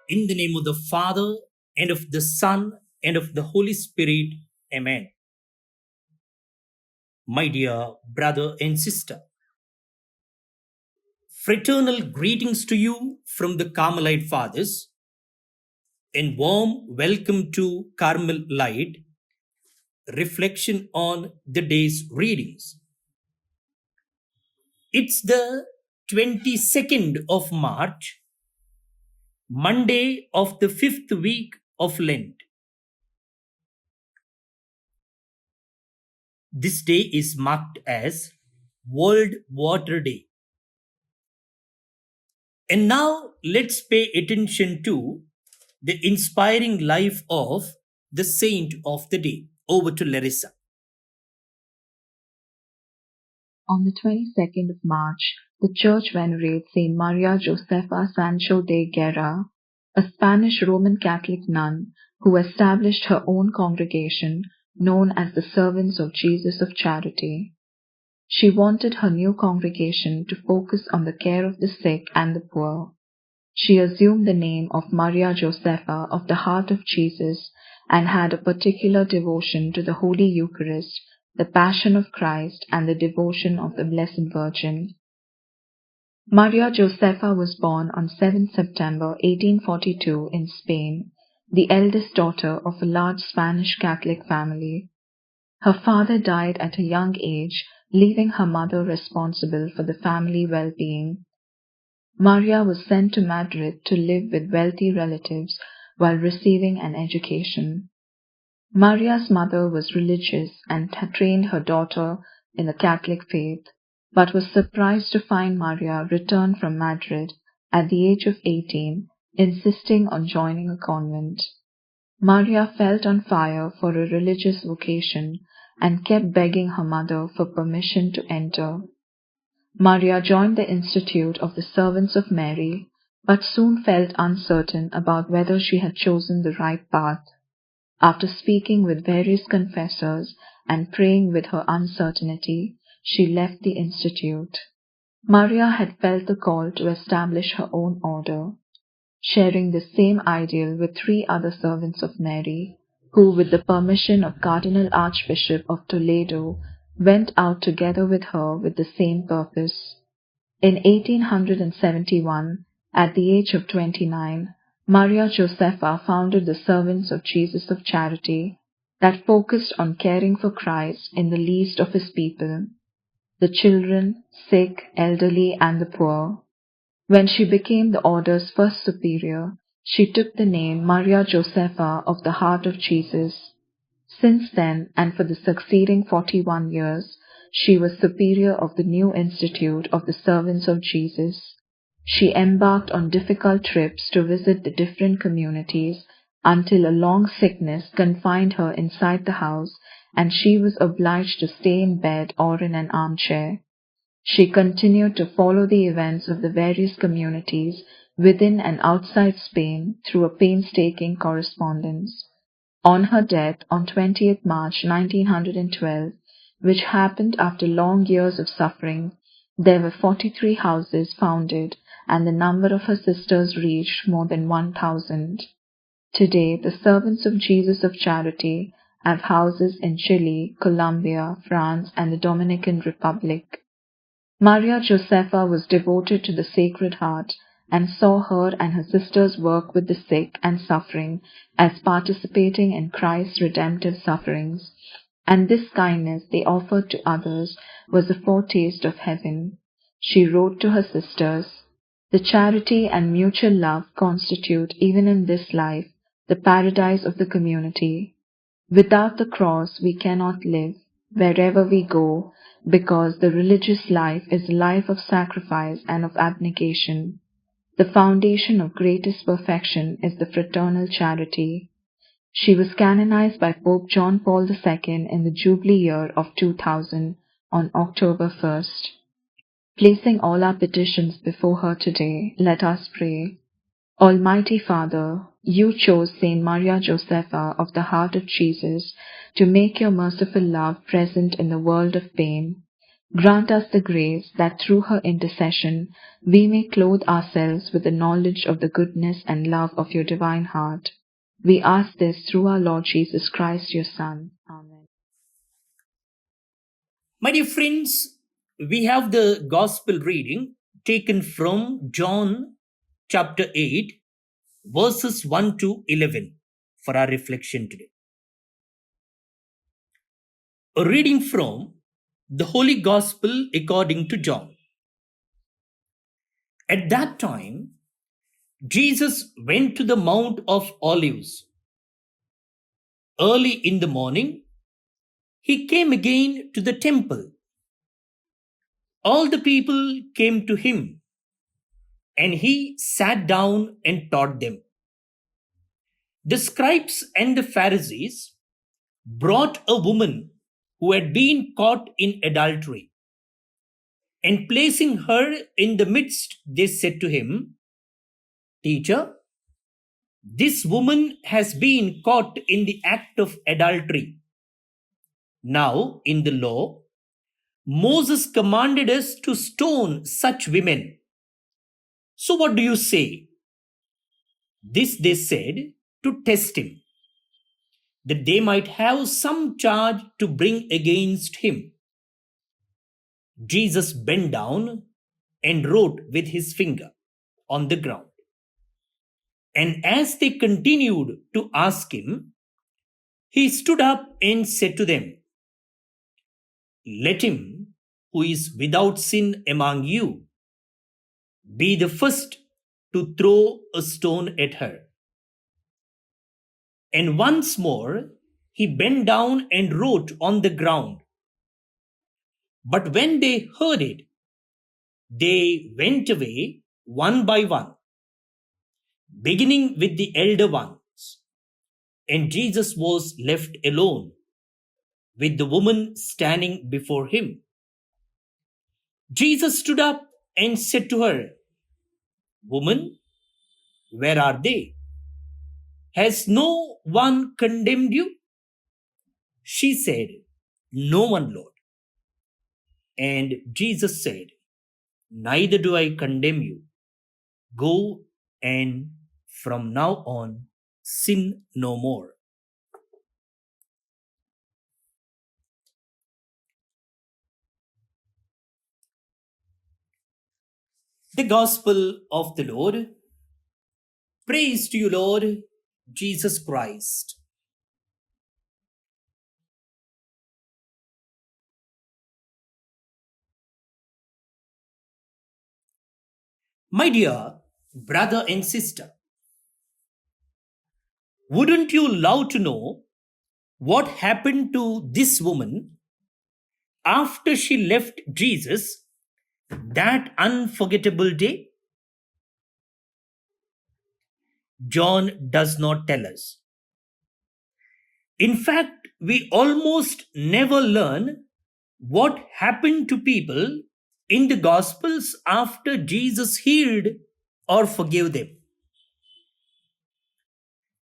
In the name of the Father, and of the Son, and of the Holy Spirit. Amen. My dear brother and sister, fraternal greetings to you from the Carmelite Fathers, and warm welcome to Carmel Light, reflection on the day's readings. It's the 22nd of March, Monday of the fifth week of Lent. This day is marked as World Water Day. And now let's pay attention to the inspiring life of the saint of the day. Over to Larissa. On the 22nd of March, the Church venerates Saint Maria Josefa Sancho de Guerra, a Spanish Roman Catholic nun who established her own congregation known as the Servants of Jesus of Charity. She wanted her new congregation to focus on the care of the sick and the poor. She assumed the name of Maria Josefa of the Heart of Jesus and had a particular devotion to the Holy Eucharist, the Passion of Christ, and the devotion of the Blessed Virgin. Maria Josefa was born on 7 September 1842 in Spain, the eldest daughter of a large Spanish Catholic family. Her father died at a young age, leaving her mother responsible for the family well-being. Maria was sent to Madrid to live with wealthy relatives while receiving an education. Maria's mother was religious and had trained her daughter in the Catholic faith, but was surprised to find Maria return from Madrid at the age of 18, insisting on joining a convent. Maria felt on fire for a religious vocation and kept begging her mother for permission to enter. Maria joined the Institute of the Servants of Mary, but soon felt uncertain about whether she had chosen the right path. After speaking with various confessors and praying with her uncertainty, she left the institute. Maria had felt the call to establish her own order, sharing the same ideal with three other servants of Mary, who, with the permission of Cardinal Archbishop of Toledo, went out together with her with the same purpose. In 1871, at the age of 29, Maria Josefa founded the Servants of Jesus of Charity that focused on caring for Christ in the least of his people, the children, sick, elderly, and the poor. When she became the order's first superior, she took the name Maria Josefa of the Heart of Jesus. Since then, and for the succeeding 41 years, she was superior of the new Institute of the Servants of Jesus. She embarked on difficult trips to visit the different communities until a long sickness confined her inside the house and she was obliged to stay in bed or in an armchair. She continued to follow the events of the various communities within and outside Spain through a painstaking correspondence. On her death on 20th March 1912, which happened after long years of suffering, there were 43 houses founded and the number of her sisters reached more than 1,000. Today, the Servants of Jesus of Charity have houses in Chile, Colombia, France, and the Dominican Republic. Maria Josefa was devoted to the Sacred Heart and saw her and her sisters work with the sick and suffering as participating in Christ's redemptive sufferings, and this kindness they offered to others was a foretaste of heaven. She wrote to her sisters, "The charity and mutual love constitute, even in this life, the paradise of the community. Without the cross we cannot live, wherever we go, because the religious life is a life of sacrifice and of abnegation. The foundation of greatest perfection is the fraternal charity." She was canonized by Pope John Paul II in the Jubilee year of 2000 on October 1st. Placing all our petitions before her today, let us pray. Almighty Father, you chose Saint Maria Josefa of the Heart of Jesus to make your merciful love present in the world of pain. Grant us the grace that through her intercession we may clothe ourselves with the knowledge of the goodness and love of your divine heart. We ask this through our Lord Jesus Christ, your Son. Amen. My dear friends, we have the gospel reading taken from John chapter 8, verses 1 to 11 for our reflection today. A reading from the Holy Gospel according to John. At that time, Jesus went to the Mount of Olives. Early in the morning, he came again to the temple. All the people came to him, and he sat down and taught them. The scribes and the Pharisees brought a woman who had been caught in adultery, and placing her in the midst, they said to him, "Teacher, this woman has been caught in the act of adultery. Now, in the law, Moses commanded us to stone such women. So what do you say?" This they said to test him, that they might have some charge to bring against him. Jesus bent down and wrote with his finger on the ground. And as they continued to ask him, he stood up and said to them, "Let him who is without sin among you be the first to throw a stone at her." And once more he bent down and wrote on the ground. But when they heard it, they went away one by one, beginning with the elder ones. And Jesus was left alone with the woman standing before him. Jesus stood up and said to her, "Woman, where are they? Has no one condemned you?" She said, "No one, Lord." And Jesus said, "Neither do I condemn you. Go, and from now on sin no more." The Gospel of the Lord. Praise to you, Lord Jesus Christ. My dear brother and sister, wouldn't you love to know what happened to this woman after she left Jesus that unforgettable day? John does not tell us. In fact, we almost never learn what happened to people in the Gospels after Jesus healed or forgave them.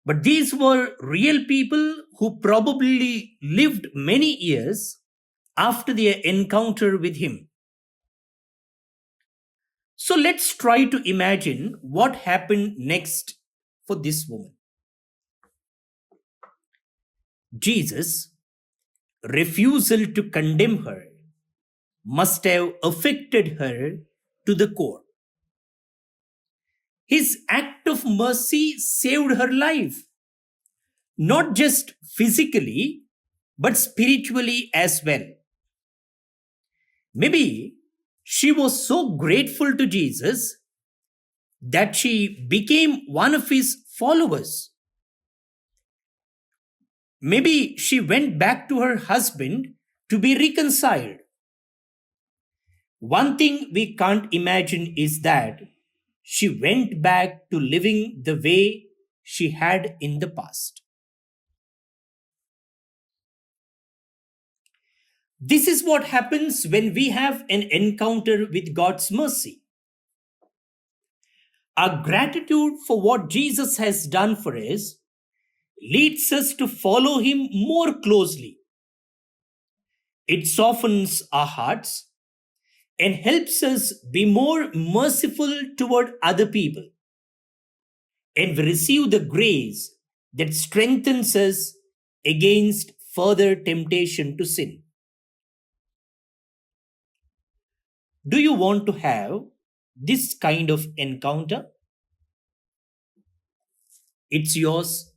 But these were real people who probably lived many years after their encounter with him. So let's try to imagine what happened next for this woman. Jesus' refusal to condemn her must have affected her to the core. His act of mercy saved her life, not just physically, but spiritually as well. Maybe she was so grateful to Jesus that she became one of his followers. Maybe she went back to her husband to be reconciled. One thing we can't imagine is that she went back to living the way she had in the past. This is what happens when we have an encounter with God's mercy. Our gratitude for what Jesus has done for us leads us to follow him more closely. It softens our hearts and helps us be more merciful toward other people. And we receive the grace that strengthens us against further temptation to sin. Do you want to have this kind of encounter? It's yours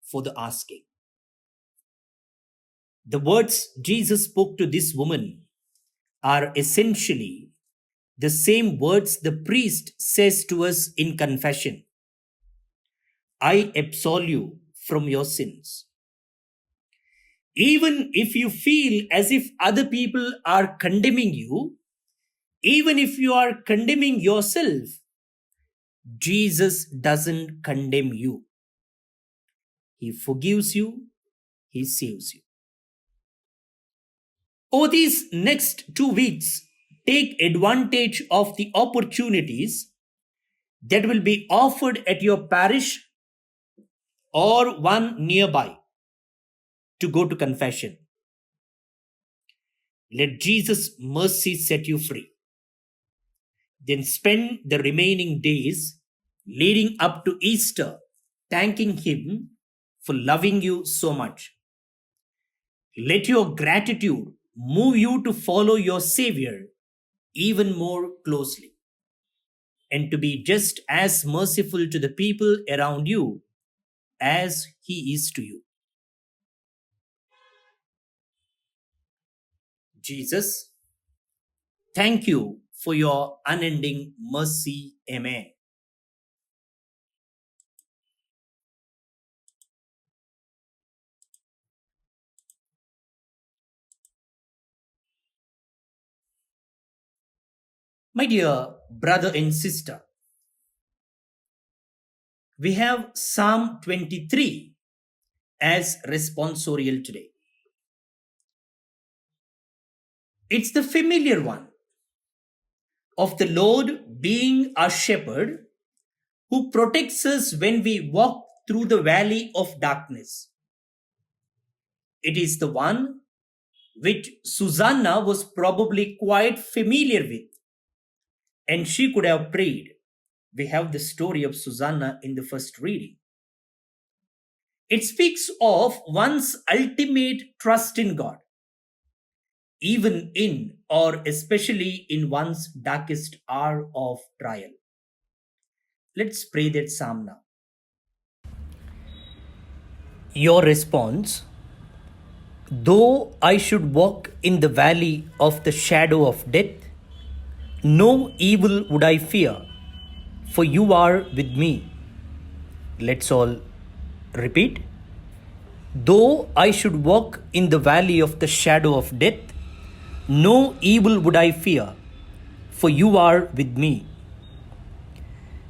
for the asking. The words Jesus spoke to this woman are essentially the same words the priest says to us in confession: I absolve you from your sins. Even if you feel as if other people are condemning you, even if you are condemning yourself, Jesus doesn't condemn you. He forgives you, He saves you. Over these next 2 weeks, take advantage of the opportunities that will be offered at your parish or one nearby to go to confession. Let Jesus' mercy set you free. Then spend the remaining days leading up to Easter thanking Him for loving you so much. Let your gratitude move you to follow your Savior even more closely and to be just as merciful to the people around you as He is to you. Jesus, thank you for your unending mercy. Amen. My dear brother and sister, we have Psalm 23 as responsorial today. It's the familiar one of the Lord being our shepherd who protects us when we walk through the valley of darkness. It is the one which Susanna was probably quite familiar with, and she could have prayed. We have the story of Susanna in the first reading. It speaks of one's ultimate trust in God, even in or especially in one's darkest hour of trial. Let's pray that psalm now. Your response: though I should walk in the valley of the shadow of death, no evil would I fear, for you are with me. Let's all repeat. Though I should walk in the valley of the shadow of death, no evil would I fear, for you are with me.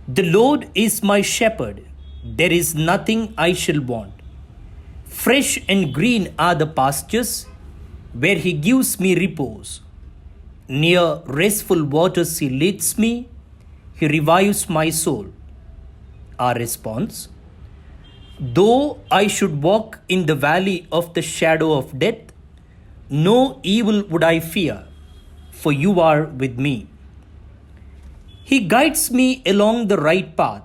The Lord is my shepherd, there is nothing I shall want. Fresh and green are the pastures, where He gives me repose. Near restful waters He leads me, He revives my soul. Our response: though I should walk in the valley of the shadow of death, no evil would I fear, for you are with me. He guides me along the right path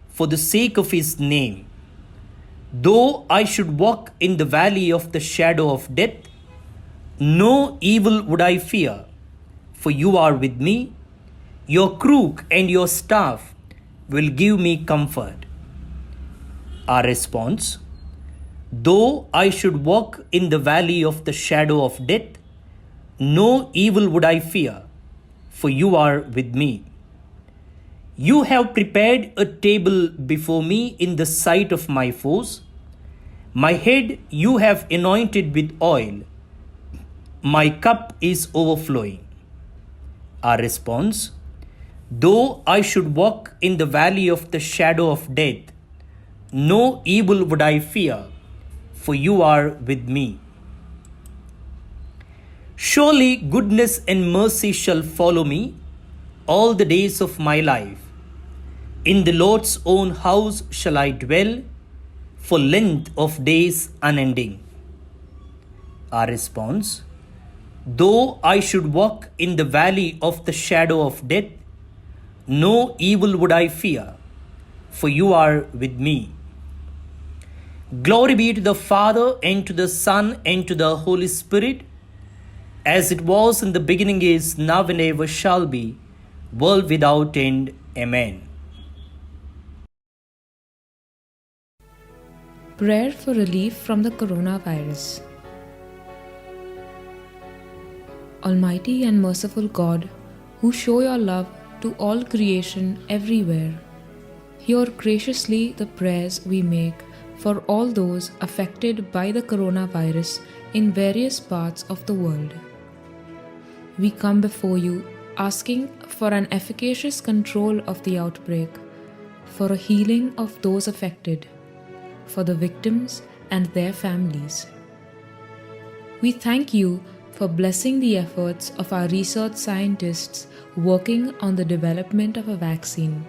for the sake of His name. Though I should walk in the valley of the shadow of death, no evil would I fear, for you are with me. Your crook and your staff will give me comfort. Our response: though I should walk in the valley of the shadow of death, no evil would I fear, for you are with me. You have prepared a table before me in the sight of my foes. My head you have anointed with oil. My cup is overflowing. Our response: though I should walk in the valley of the shadow of death, no evil would I fear, for you are with me. Surely goodness and mercy shall follow me all the days of my life. In the Lord's own house shall I dwell for length of days unending. Our response: Though I should walk in the valley of the shadow of death, no evil would I fear, for you are with me. Glory be to the Father, and to the Son, and to the Holy Spirit, as it was in the beginning, is now, and ever shall be, world without end. Amen. Prayer for relief from the coronavirus. Almighty and merciful God, who show your love to all creation everywhere, hear graciously the prayers we make for all those affected by the coronavirus in various parts of the world. We come before you asking for an efficacious control of the outbreak, for a healing of those affected, for the victims and their families. We thank you for blessing the efforts of our research scientists working on the development of a vaccine.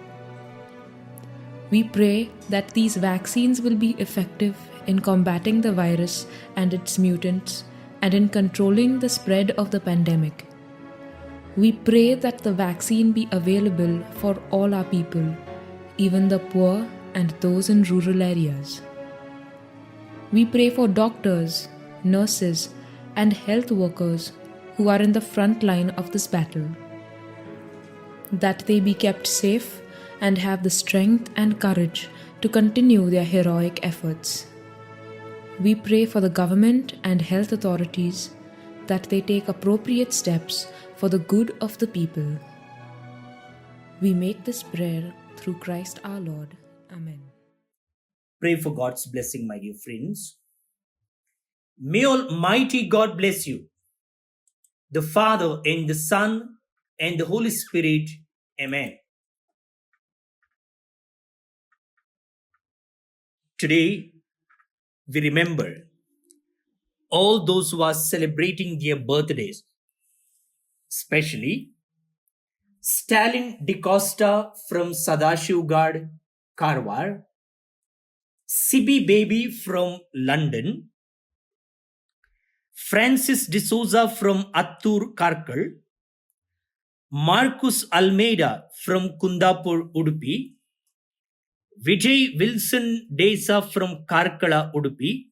We pray that these vaccines will be effective in combating the virus and its mutants and in controlling the spread of the pandemic. We pray that the vaccine be available for all our people, even the poor and those in rural areas. We pray for doctors, nurses, and health workers who are in the front line of this battle, that they be kept safe and have the strength and courage to continue their heroic efforts. We pray for the government and health authorities that they take appropriate steps for the good of the people. We make this prayer through Christ our Lord. Amen. Pray for God's blessing, my dear friends. May Almighty God bless you, the Father and the Son and the Holy Spirit. Amen. Today, we remember all those who are celebrating their birthdays, especially Stalin DeCosta from Sadashivgad, Karwar, Sibi Baby from London, Francis D'Souza from Attur, Karkal, Marcus Almeida from Kundapur, Udupi, Vijay Wilson Desa from Karkala, Udupi,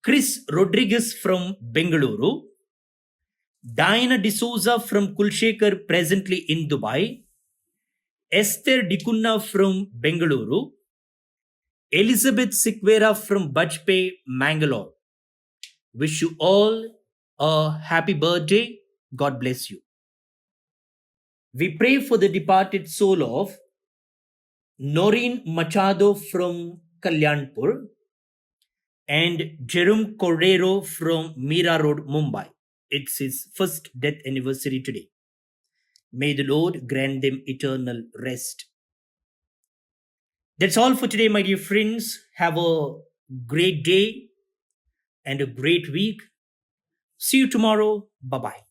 Chris Rodriguez from Bengaluru, Diana D'Souza from Kulshekar, presently in Dubai, Esther Dikunna from Bengaluru, Elizabeth Sikwera from Bajpe, Mangalore. Wish you all a happy birthday. God bless you. We pray for the departed soul of Noreen Machado from Kalyanpur and Jerome Cordero from Mira Road, Mumbai. It's his first death anniversary today. May the Lord grant them eternal rest. That's all for today, my dear friends. Have a great day and a great week. See you tomorrow. Bye-bye.